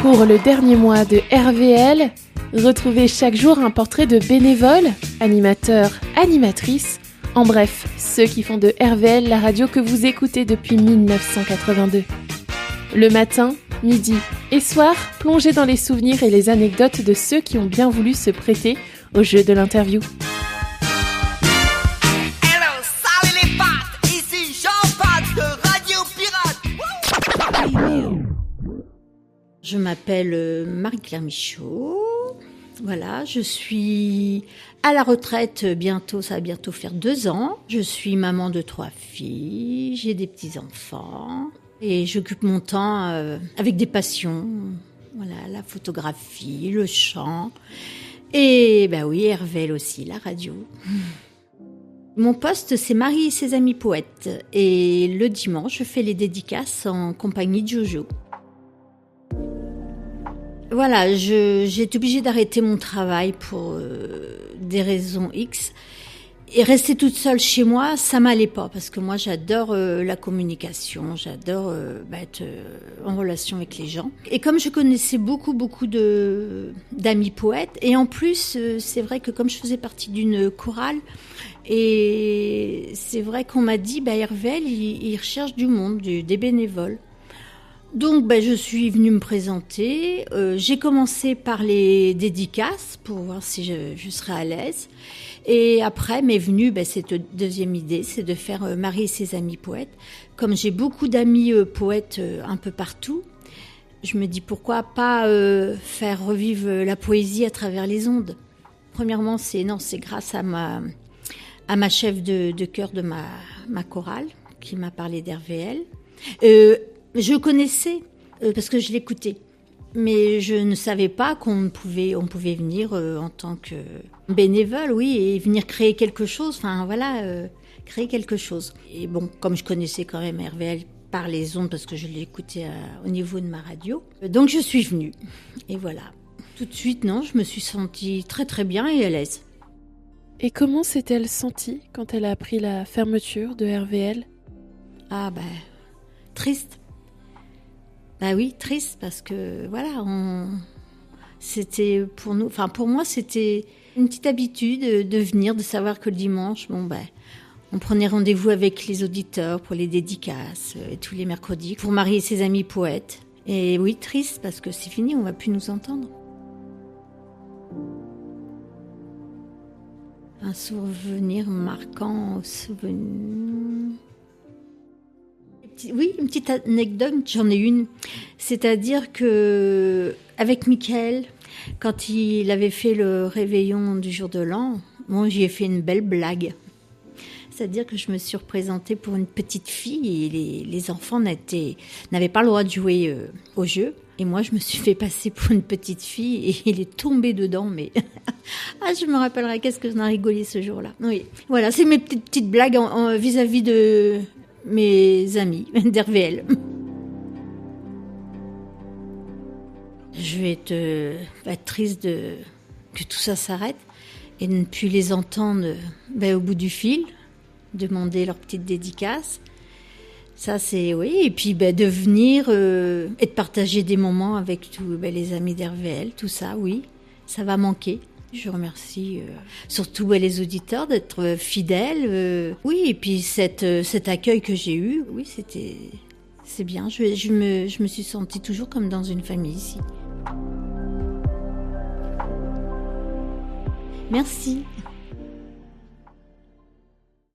Pour le dernier mois de RVL, retrouvez chaque jour un portrait de bénévoles, animateurs, animatrices, en bref, ceux qui font de RVL la radio que vous écoutez depuis 1982. Le matin, midi et soir, plongez dans les souvenirs et les anecdotes de ceux qui ont bien voulu se prêter au jeu de l'interview. Je m'appelle Marie-Claire Michaud. Voilà, je suis à la retraite bientôt, ça va bientôt faire 2 ans. Je suis maman de 3 filles, j'ai des petits-enfants et j'occupe mon temps avec des passions. Voilà, la photographie, le chant et oui, RVL aussi, la radio. Mon poste, c'est Marie et ses amis poètes et le dimanche, je fais les dédicaces en compagnie de Jojo. Voilà, j'ai été obligée d'arrêter mon travail pour des raisons X. Et rester toute seule chez moi, ça m'allait pas. Parce que moi, j'adore la communication, j'adore être en relation avec les gens. Et comme je connaissais beaucoup d'amis poètes, et en plus, c'est vrai que comme je faisais partie d'une chorale, et c'est vrai qu'on m'a dit, RVL, il recherche du monde, des bénévoles. Donc je suis venue me présenter, j'ai commencé par les dédicaces pour voir si je serais à l'aise et après m'est venue cette deuxième idée, c'est de faire Marie et ses amis poètes. Comme j'ai beaucoup d'amis poètes un peu partout, je me dis pourquoi pas faire revivre la poésie à travers les ondes. Premièrement, c'est grâce à ma chef de chœur de ma chorale qui m'a parlé d'RVL. Je connaissais parce que je l'écoutais, mais je ne savais pas on pouvait venir en tant que bénévole, oui, et venir créer quelque chose. Enfin voilà, créer quelque chose. Et bon, comme je connaissais quand même RVL par les ondes parce que je l'écoutais au niveau de ma radio, donc je suis venue. Et voilà. Tout de suite, je me suis sentie très très bien et à l'aise. Et comment s'est-elle sentie quand elle a appris la fermeture de RVL ? Triste. Oui, triste parce que voilà, c'était pour nous, pour moi c'était une petite habitude de venir, de savoir que le dimanche, on prenait rendez-vous avec les auditeurs pour les dédicaces tous les mercredis pour Marie et ses amis poètes. Et oui, triste parce que c'est fini, on va plus nous entendre. Un souvenir marquant, Oui, une petite anecdote, j'en ai une. C'est-à-dire que avec Mickaël, quand il avait fait le réveillon du jour de l'an, j'y ai fait une belle blague. C'est-à-dire que je me suis représentée pour une petite fille et les enfants n'avaient pas le droit de jouer au jeu. Et moi, je me suis fait passer pour une petite fille et il est tombé dedans. Mais je me rappellerai qu'est-ce que j'en ai rigolé ce jour-là. Oui, voilà, c'est mes petites blagues vis-à-vis de mes amis d'RVL. Je vais être triste que tout ça s'arrête et de ne plus les entendre au bout du fil, demander leur petite dédicace. Ça, c'est oui. Et puis de venir et de partager des moments avec tous les amis d'RVL, tout ça, oui, ça va manquer. Je remercie surtout les auditeurs d'être fidèles. Oui, et puis cet accueil que j'ai eu, oui, c'est bien. Je me suis sentie toujours comme dans une famille ici. Merci.